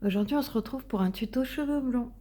Aujourd'hui, on se retrouve pour un tuto cheveux blancs.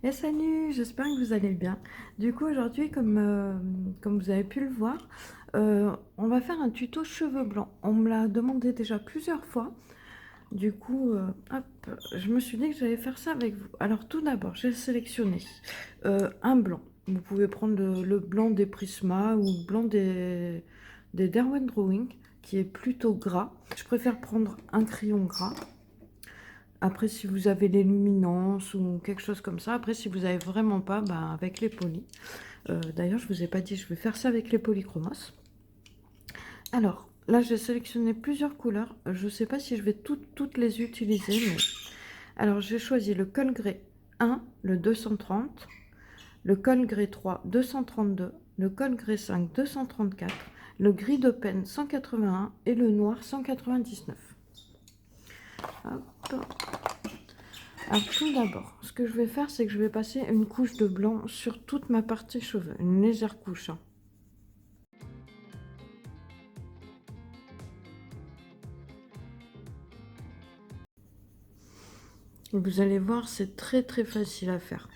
Et salut, j'espère que vous allez bien. Du coup, aujourd'hui, comme vous avez pu le voir, on va faire un tuto cheveux blancs. On me l'a demandé déjà plusieurs fois. Du coup, hop, je me suis dit que j'allais faire ça avec vous. Alors tout d'abord, j'ai sélectionné un blanc. Vous pouvez prendre le blanc des Prisma ou le blanc des Derwent Drawing, qui est plutôt gras. Je préfère prendre un crayon gras. Après, si vous avez les luminances ou quelque chose comme ça. Après, si vous n'avez vraiment pas, bah, avec les polis. D'ailleurs, je ne vous ai pas dit, je vais faire ça avec les polychromos. Alors, là, j'ai sélectionné plusieurs couleurs. Je ne sais pas si je vais toutes les utiliser. Mais... Alors, j'ai choisi le Colgré 1, le 230, le Colgré 3, 232, le Colgré 5, 234, le gris de peine 181 et le noir 199. Hop. Alors tout d'abord, ce que je vais faire, c'est que je vais passer une couche de blanc sur toute ma partie cheveux, une légère couche. Vous allez voir, c'est très facile à faire.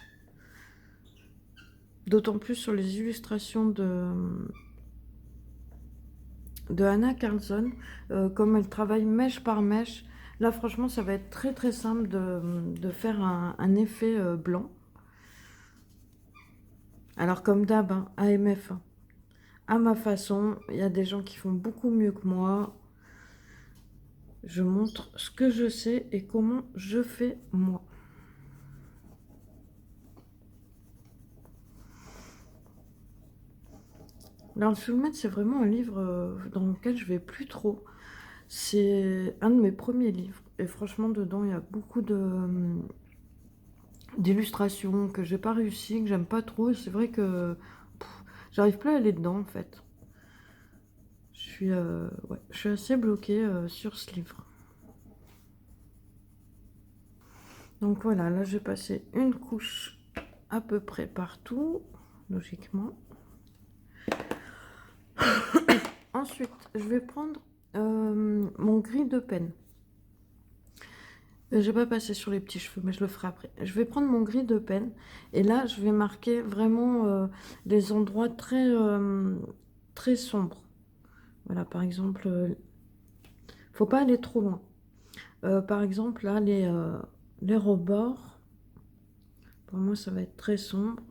D'autant plus sur les illustrations de Anna Carlson, comme elle travaille mèche par mèche. Là, franchement, ça va être très simple de faire un effet blanc. Alors, comme d'hab, hein, AMF, hein, à ma façon, il y a des gens qui font beaucoup mieux que moi. Je montre ce que je sais et comment je fais moi. Alors, le Soulmate, c'est vraiment un livre dans lequel je vais plus trop. C'est un de mes premiers livres. Et franchement, dedans, il y a beaucoup d'illustrations que j'ai pas réussi, que j'aime pas trop. Et c'est vrai que j'arrive plus à aller dedans, en fait. Ouais, je suis assez bloquée sur ce livre. Donc voilà, là, j'ai passé une couche à peu près partout, logiquement. Ensuite, je vais prendre mon gris de peine. Je vais pas passer sur les petits cheveux, mais je le ferai après. Je vais prendre mon gris de peine et là, je vais marquer vraiment les endroits très sombres. Voilà, par exemple, faut pas aller trop loin. Par exemple, là, les rebords, pour moi, ça va être très sombre.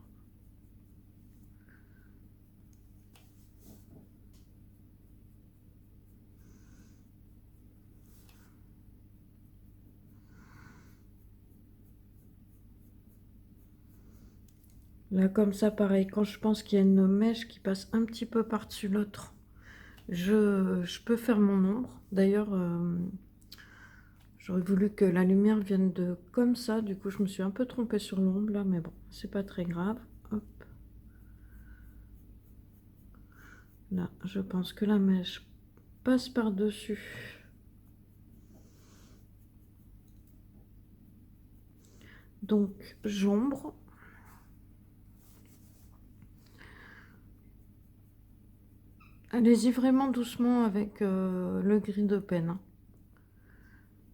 Là, comme ça, pareil, quand je pense qu'il y a une mèche qui passe un petit peu par-dessus l'autre, je peux faire mon ombre. D'ailleurs, j'aurais voulu que la lumière vienne de comme ça. Du coup, je me suis un peu trompée sur l'ombre là, mais bon, c'est pas très grave. Hop. Là, je pense que la mèche passe par-dessus. Donc, j'ombre. Allez-y vraiment doucement avec le gris de peine, hein.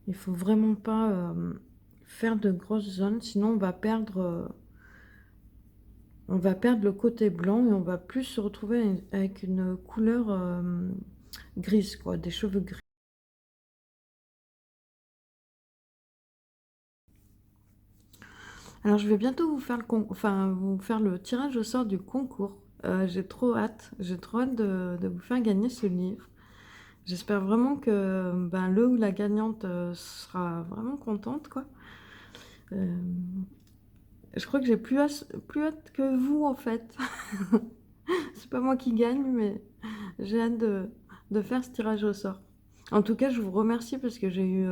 Il faut vraiment pas faire de grosses zones, sinon on va perdre le côté blanc et on va plus se retrouver avec une couleur grise, quoi, des cheveux gris. Alors je vais bientôt vous faire vous faire le tirage au sort du concours. J'ai trop hâte de vous faire gagner ce livre. J'espère vraiment que ben, le ou la gagnante sera vraiment contente, quoi. Euh, je crois que j'ai plus hâte que vous, en fait. C'est pas moi qui gagne, mais j'ai hâte de faire ce tirage au sort. En tout cas, je vous remercie parce que j'ai eu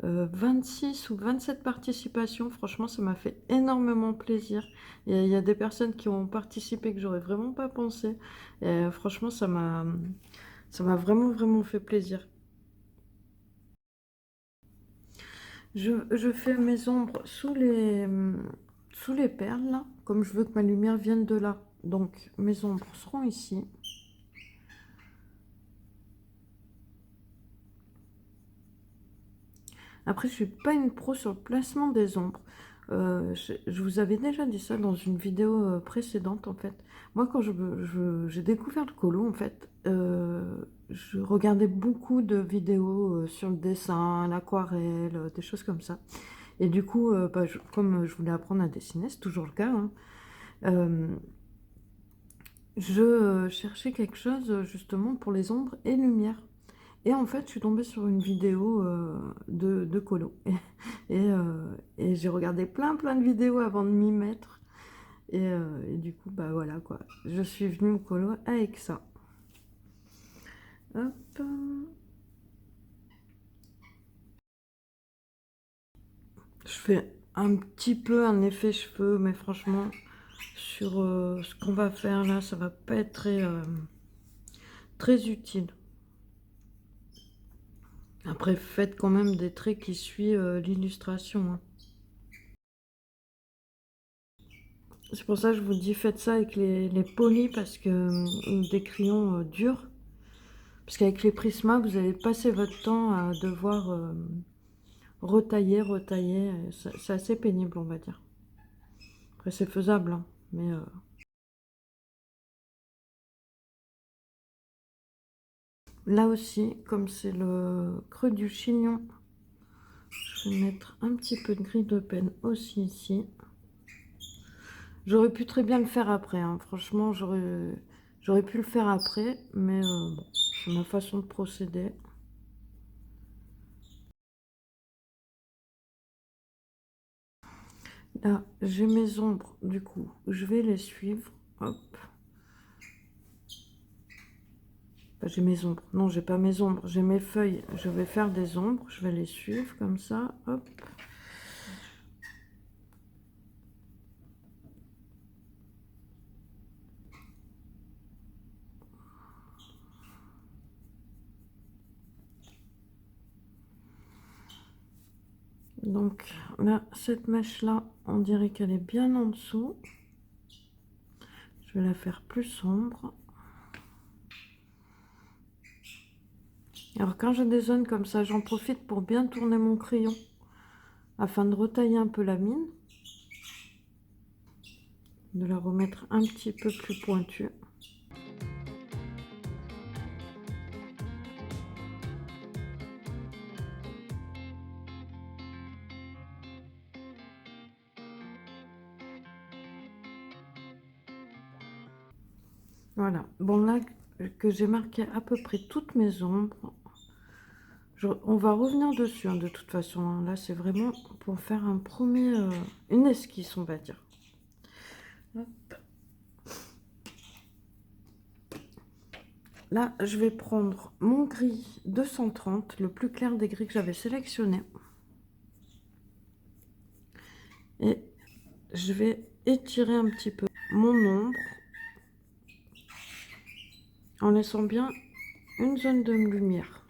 26 ou 27 participations. Franchement, ça m'a fait énormément plaisir. Il y a des personnes qui ont participé que j'aurais vraiment pas pensé. Et, franchement, Ça m'a vraiment, vraiment fait plaisir. Je fais mes ombres sous les perles, là, comme je veux que ma lumière vienne de là. Donc, mes ombres seront ici. Après, je suis pas une pro sur le placement des ombres. Je vous avais déjà dit ça dans une vidéo précédente, en fait. Moi, quand j'ai découvert le colo, en fait, je regardais beaucoup de vidéos sur le dessin, l'aquarelle, des choses comme ça. Et du coup, bah, comme je voulais apprendre à dessiner, c'est toujours le cas, hein, euh, je cherchais quelque chose justement pour les ombres et lumière. Et en fait, je suis tombée sur une vidéo de colo. Et j'ai regardé plein de vidéos avant de m'y mettre. Et du coup, bah voilà quoi. Je suis venue au colo avec ça. Hop. Je fais un petit peu un effet cheveux, mais franchement, sur ce qu'on va faire là, ça va pas être très utile. Après, faites quand même des traits qui suivent l'illustration, hein. C'est pour ça que je vous dis, faites ça avec les polis, parce que des crayons durs. Parce qu'avec les Prisma, vous allez passer votre temps à devoir retailler. C'est assez pénible, on va dire. Après, c'est faisable, hein, mais... Là aussi, comme c'est le creux du chignon, je vais mettre un petit peu de gris de peine aussi ici. J'aurais pu très bien le faire après, hein. Franchement, j'aurais pu le faire après, mais bon, c'est ma façon de procéder. Là, j'ai mes ombres, du coup, je vais les suivre. Hop. Enfin, j'ai mes ombres. Non, j'ai pas mes ombres, j'ai mes feuilles. Je vais faire des ombres, je vais les suivre comme ça. Hop. Donc là, cette mèche-là, on dirait qu'elle est bien en dessous. Je vais la faire plus sombre. Alors quand j'ai des zones comme ça, j'en profite pour bien tourner mon crayon afin de retailler un peu la mine, de la remettre un petit peu plus pointue. Voilà. Bon, là que j'ai marqué à peu près toutes mes ombres, on va revenir dessus, hein, de toute façon, hein. Là, c'est vraiment pour faire un premier, une esquisse, on va dire. Hop. Là, je vais prendre mon gris 230, le plus clair des gris que j'avais sélectionné. Et je vais étirer un petit peu mon ombre en laissant bien une zone de lumière.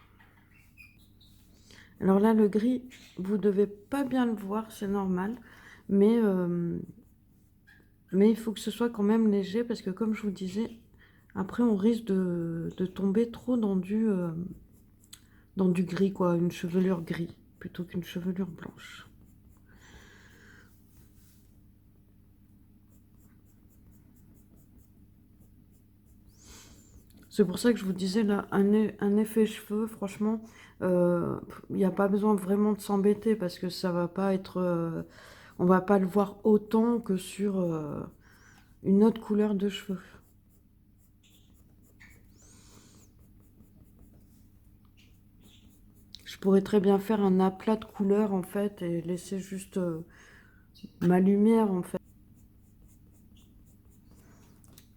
Alors là, le gris, vous devez pas bien le voir, c'est normal, mais il faut que ce soit quand même léger, parce que comme je vous disais, après on risque de tomber trop dans du gris, quoi, une chevelure gris, plutôt qu'une chevelure blanche. C'est pour ça que je vous disais, là, un effet cheveux, franchement, il n'y a pas besoin vraiment de s'embêter, parce que ça va pas être... on va pas le voir autant que sur une autre couleur de cheveux. Je pourrais très bien faire un aplat de couleurs, en fait, et laisser juste ma lumière, en fait.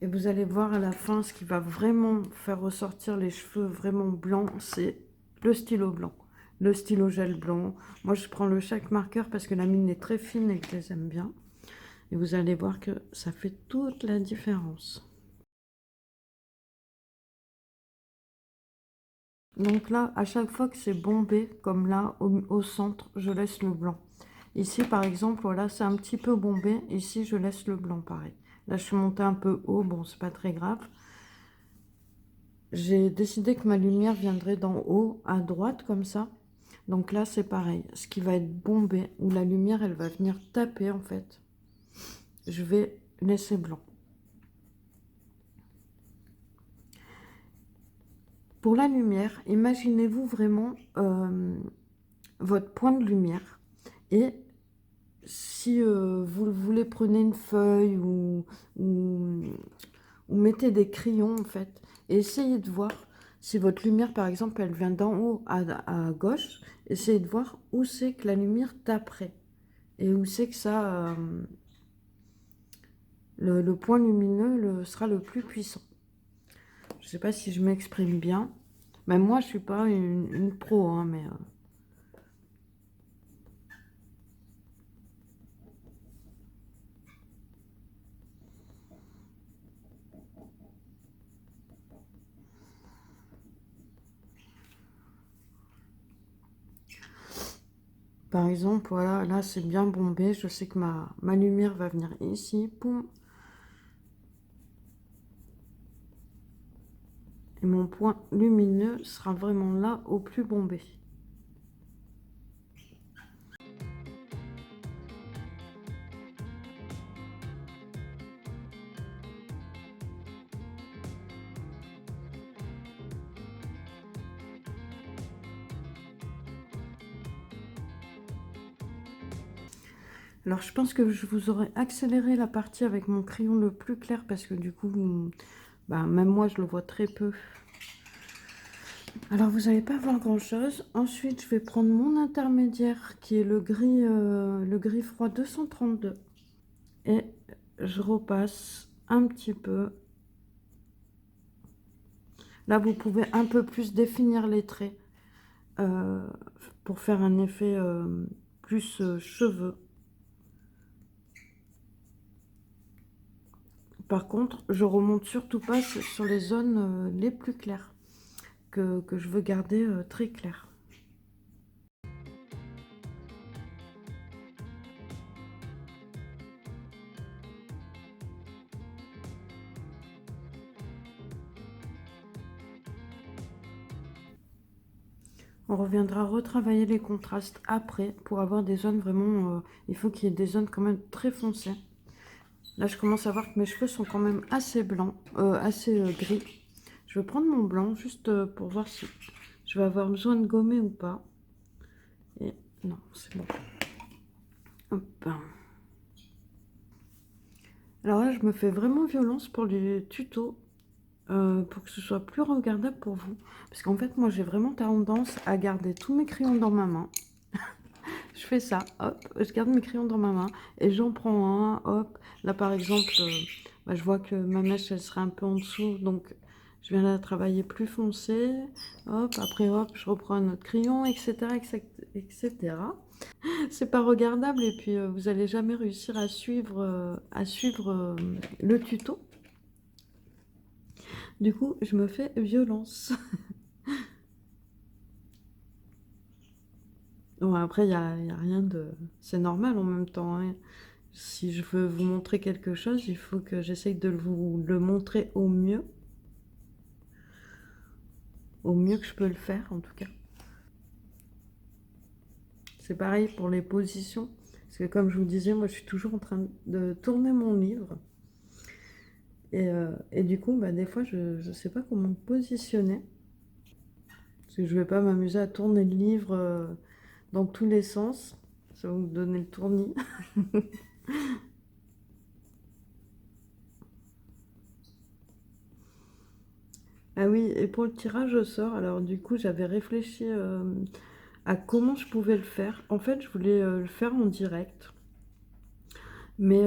Et vous allez voir à la fin, ce qui va vraiment faire ressortir les cheveux vraiment blancs, c'est le stylo blanc, le stylo gel blanc. Moi, je prends le Chalk Marker parce que la mine est très fine et que je les aime bien. Et vous allez voir que ça fait toute la différence. Donc là, à chaque fois que c'est bombé, comme là, au centre, je laisse le blanc. Ici, par exemple, voilà, c'est un petit peu bombé. Ici, je laisse le blanc, pareil. Là, je suis montée un peu haut. Bon, c'est pas très grave. J'ai décidé que ma lumière viendrait d'en haut à droite, comme ça. Donc là, c'est pareil. Ce qui va être bombé, où la lumière, elle va venir taper, en fait, je vais laisser blanc. Pour la lumière, imaginez-vous vraiment votre point de lumière. Et si vous voulez, prenez une feuille ou mettez des crayons, en fait, et essayez de voir si votre lumière, par exemple, elle vient d'en haut à gauche. Essayez de voir où c'est que la lumière taperait et où c'est que ça, le point lumineux sera le plus puissant. Je ne sais pas si je m'exprime bien. Même moi, je ne suis pas une pro, hein, mais... Par exemple, voilà, là, c'est bien bombé. Je sais que ma lumière va venir ici. Poum. Et mon point lumineux sera vraiment là, au plus bombé. Alors, je pense que je vous aurais accéléré la partie avec mon crayon le plus clair parce que du coup, bah, même moi, je le vois très peu. Alors, vous n'allez pas voir grand-chose. Ensuite, je vais prendre mon intermédiaire qui est le gris froid 232. Et je repasse un petit peu. Là, vous pouvez un peu plus définir les traits pour faire un effet plus cheveux. Par contre, je remonte surtout pas sur les zones les plus claires que je veux garder très claires. On reviendra retravailler les contrastes après pour avoir des zones vraiment... il faut qu'il y ait des zones quand même très foncées. Là, je commence à voir que mes cheveux sont quand même assez blancs, assez gris. Je vais prendre mon blanc juste pour voir si je vais avoir besoin de gommer ou pas. Et non, c'est bon. Hop. Alors là, je me fais vraiment violence pour les tutos, pour que ce soit plus regardable pour vous. Parce qu'en fait, moi, j'ai vraiment tendance à garder tous mes crayons dans ma main. Je fais ça, hop, je garde mes crayons dans ma main et j'en prends un, hop. Là, par exemple, bah, je vois que ma mèche, elle serait un peu en dessous, donc je viens la travailler plus foncé. Hop, après, hop, je reprends un autre crayon, etc., etc. C'est pas regardable et puis vous allez jamais réussir à suivre, le tuto. Du coup, je me fais violence. Bon, après, y a rien de... C'est normal en même temps, hein. Si je veux vous montrer quelque chose, il faut que j'essaye de vous le montrer au mieux. Au mieux que je peux le faire, en tout cas. C'est pareil pour les positions. Parce que comme je vous disais, moi, je suis toujours en train de tourner mon livre. Et du coup, bah, des fois, je ne sais pas comment me positionner. Parce que je ne vais pas m'amuser à tourner le livre dans tous les sens. Ça va vous donner le tournis. Ah oui, et pour le tirage au sort, alors du coup, j'avais réfléchi à comment je pouvais le faire. En fait, je voulais le faire en direct. Mais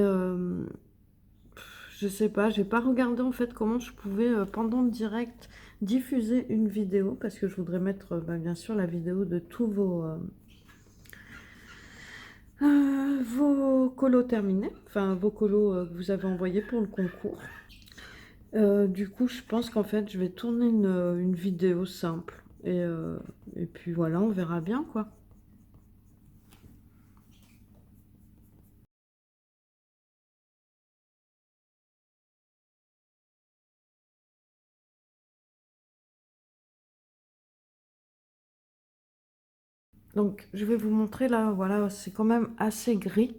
je sais pas, j'ai pas regardé en fait comment je pouvais, pendant le direct, diffuser une vidéo. Parce que je voudrais mettre, bah, bien sûr, la vidéo de tous vos colos terminés. Enfin, vos colos que vous avez envoyés pour le concours. Du coup, je pense qu'en fait, je vais tourner une vidéo simple Et puis voilà, on verra bien quoi. Donc je vais vous montrer là, voilà, c'est quand même assez gris.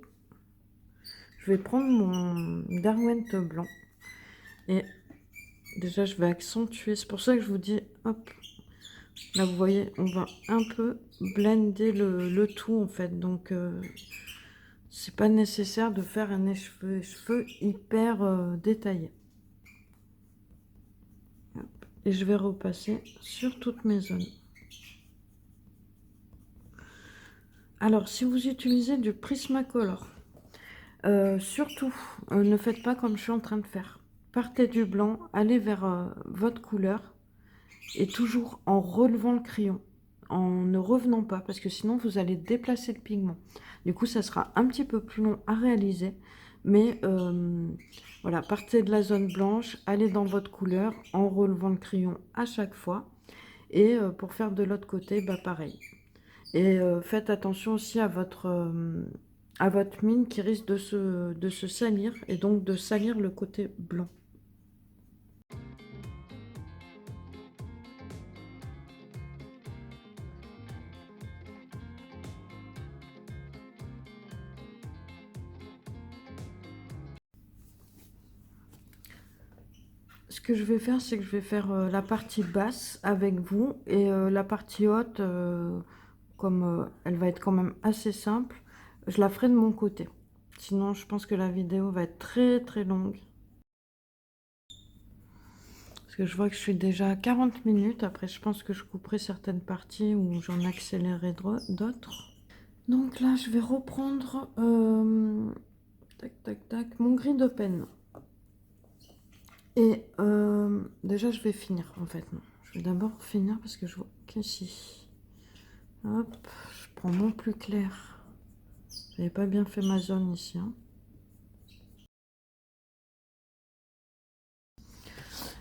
Je vais prendre mon Derwent blanc et déjà je vais accentuer, c'est pour ça que je vous dis, hop, là vous voyez, on va un peu blender le tout en fait, donc c'est pas nécessaire de faire un cheveux hyper détaillé. Hop. Et je vais repasser sur toutes mes zones. Alors si vous utilisez du Prismacolor, surtout ne faites pas comme je suis en train de faire. Partez du blanc, allez vers votre couleur et toujours en relevant le crayon, en ne revenant pas, parce que sinon vous allez déplacer le pigment. Du coup, ça sera un petit peu plus long à réaliser, mais voilà, partez de la zone blanche, allez dans votre couleur en relevant le crayon à chaque fois. Et pour faire de l'autre côté, bah pareil. Et faites attention aussi à votre mine qui risque de se salir et donc de salir le côté blanc. Ce que je vais faire, c'est que je vais faire la partie basse avec vous et la partie haute, comme elle va être quand même assez simple, je la ferai de mon côté. Sinon, je pense que la vidéo va être très très longue. Parce que je vois que je suis déjà à 40 minutes. Après, je pense que je couperai certaines parties où j'en accélérerai d'autres. Donc là, je vais reprendre tac tac tac mon gris de peine. Et déjà, je vais finir en fait. Non. Je vais d'abord finir parce que je vois qu'ici. Hop, je prends mon plus clair. J'avais pas bien fait ma zone ici. Hein.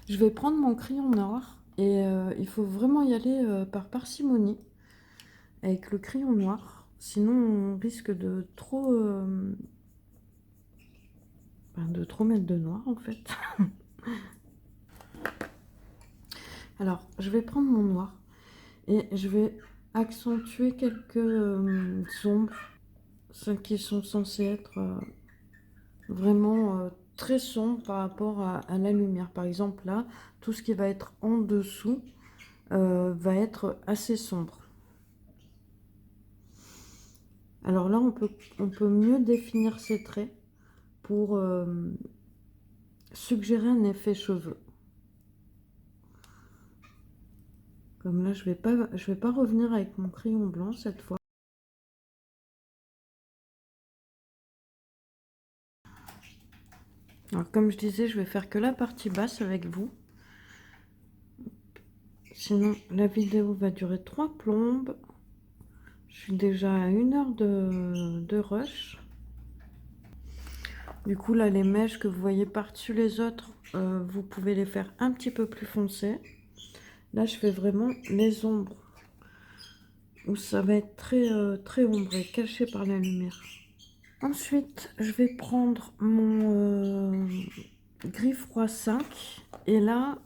Je vais prendre mon crayon noir et il faut vraiment y aller par parcimonie avec le crayon noir. Sinon, on risque de trop mettre de noir en fait. Alors, je vais prendre mon noir et je vais accentuer quelques ombres, celles qui sont censées être vraiment très sombres par rapport à la lumière. Par exemple, là, tout ce qui va être en dessous va être assez sombre. Alors là, on peut mieux définir ces traits pour suggérer un effet cheveux. Comme là, je vais pas revenir avec mon crayon blanc cette fois. Alors, comme je disais, je vais faire que la partie basse avec vous. Sinon, la vidéo va durer 3 plombes. Je suis déjà à 1 heure de rush. Du coup, là, les mèches que vous voyez par-dessus les autres, vous pouvez les faire un petit peu plus foncées. Là, je fais vraiment les ombres où ça va être très ombré, caché par la lumière. Ensuite, je vais prendre mon gris froid 5 et là,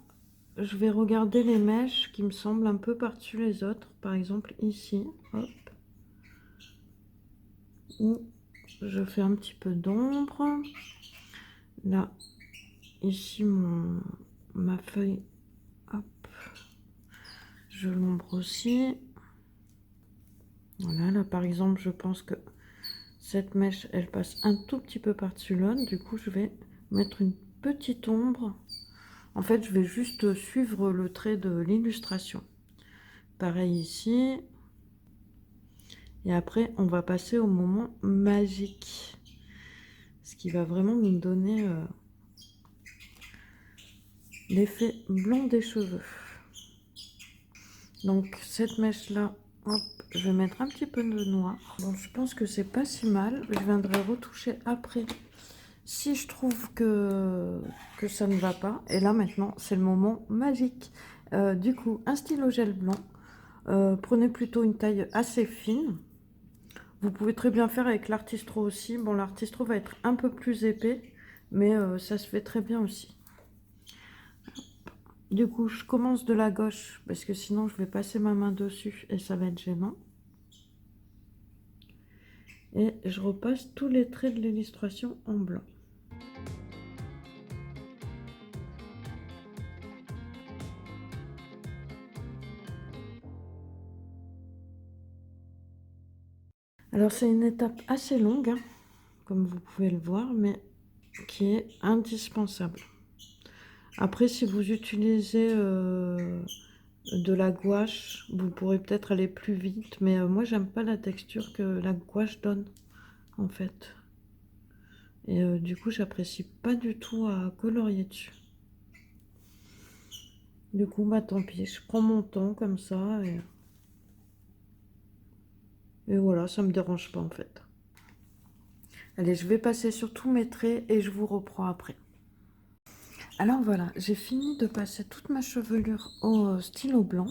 je vais regarder les mèches qui me semblent un peu par-dessus les autres. Par exemple, ici, hop, où je fais un petit peu d'ombre. Là, ici, ma feuille, hop, je l'ombre aussi. Voilà, là, par exemple, je pense que cette mèche, elle passe un tout petit peu par-dessus l'autre. Du coup, je vais mettre une petite ombre. En fait, je vais juste suivre le trait de l'illustration. Pareil ici. Et après, on va passer au moment magique. Ce qui va vraiment nous donner l'effet blanc des cheveux. Donc, cette mèche-là, hop, je vais mettre un petit peu de noir. Bon, je pense que c'est pas si mal. Je viendrai retoucher après si je trouve que ça ne va pas. Et là, maintenant, c'est le moment magique. Du coup, un stylo gel blanc. Prenez plutôt une taille assez fine. Vous pouvez très bien faire avec l'artistro aussi. Bon, l'artistro va être un peu plus épais, mais ça se fait très bien aussi. Du coup, je commence de la gauche, parce que sinon je vais passer ma main dessus et ça va être gênant. Et je repasse tous les traits de l'illustration en blanc. Alors c'est une étape assez longue, hein, comme vous pouvez le voir, mais qui est indispensable. Après, si vous utilisez de la gouache, vous pourrez peut-être aller plus vite, mais moi j'aime pas la texture que la gouache donne en fait. Et du coup j'apprécie pas du tout à colorier dessus. Du coup bah tant pis, je prends mon temps comme ça et voilà, ça me dérange pas en fait. Allez, je vais passer sur tous mes traits et je vous reprends après. Alors voilà, j'ai fini de passer toute ma chevelure au stylo blanc.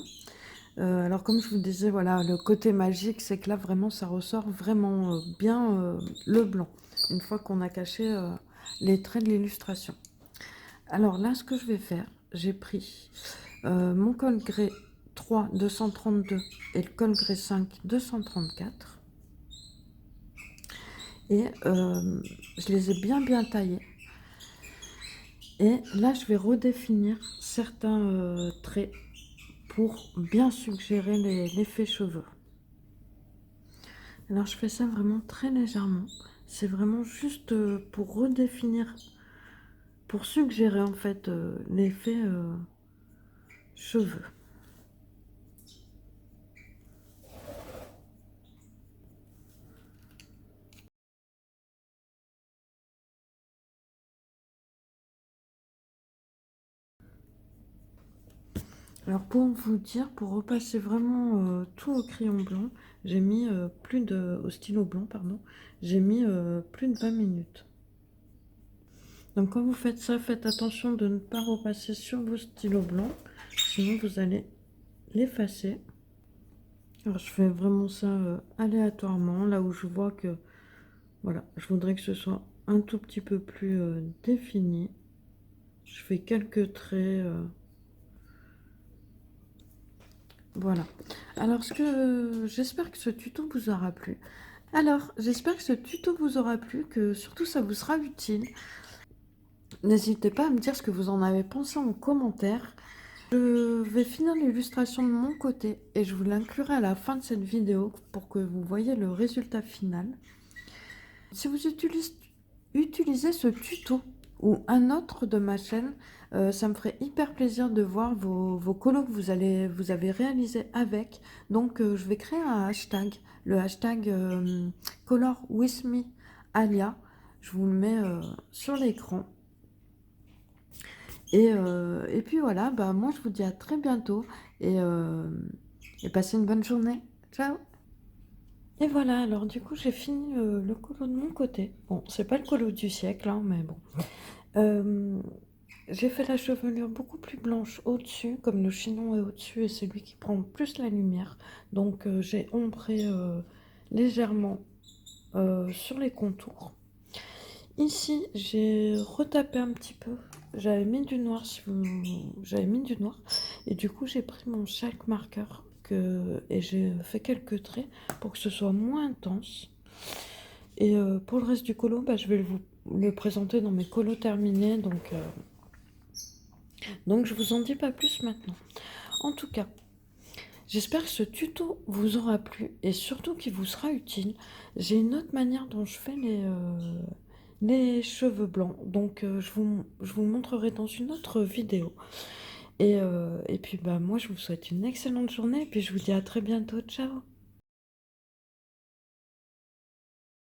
Alors comme je vous disais, voilà, le côté magique, c'est que là vraiment ça ressort vraiment bien le blanc, une fois qu'on a caché les traits de l'illustration. Alors là, ce que je vais faire, j'ai pris mon col grès 3 232 et le col grès 5 234 et je les ai bien taillés. Et là, je vais redéfinir certains traits pour bien suggérer l'effet cheveux. Alors, je fais ça vraiment très légèrement. C'est vraiment juste pour redéfinir, pour suggérer en fait l'effet cheveux. Alors pour vous dire, pour repasser vraiment tout au crayon blanc, j'ai mis au stylo blanc, pardon, j'ai mis plus de 20 minutes. Donc quand vous faites ça, faites attention de ne pas repasser sur vos stylos blancs, sinon vous allez l'effacer. Alors je fais vraiment ça aléatoirement, là où je vois que, voilà, je voudrais que ce soit un tout petit peu plus défini. Je fais quelques traits. Voilà. Alors, j'espère que ce tuto vous aura plu. Alors, j'espère que ce tuto vous aura plu, que surtout ça vous sera utile. N'hésitez pas à me dire ce que vous en avez pensé en commentaire. Je vais finir l'illustration de mon côté et je vous l'inclurai à la fin de cette vidéo pour que vous voyez le résultat final. Si vous utilisez ce tuto ou un autre de ma chaîne, ça me ferait hyper plaisir de voir vos colos que vous avez réalisés avec. Donc je vais créer un hashtag, le hashtag Color with me Alia. Je vous le mets sur l'écran. Et puis voilà, bah, moi je vous dis à très bientôt et passez une bonne journée. Ciao! Et voilà, alors du coup j'ai fini le colo de mon côté. Bon, c'est pas le colo du siècle, hein, mais bon. Euh, j'ai fait la chevelure beaucoup plus blanche au-dessus, comme le chignon est au-dessus et c'est lui qui prend plus la lumière. Donc j'ai ombré légèrement sur les contours. Ici, j'ai retapé un petit peu. J'avais mis du noir, j'avais mis du noir. Et du coup, j'ai pris mon chalk marker et j'ai fait quelques traits pour que ce soit moins intense. Et pour le reste du colo, bah, je vais vous le présenter dans mes colos terminés. Donc je vous en dis pas plus maintenant. En tout cas, j'espère que ce tuto vous aura plu et surtout qu'il vous sera utile. J'ai une autre manière dont je fais les cheveux blancs. Donc je vous montrerai dans une autre vidéo. Et puis bah, moi je vous souhaite une excellente journée et puis je vous dis à très bientôt. Ciao!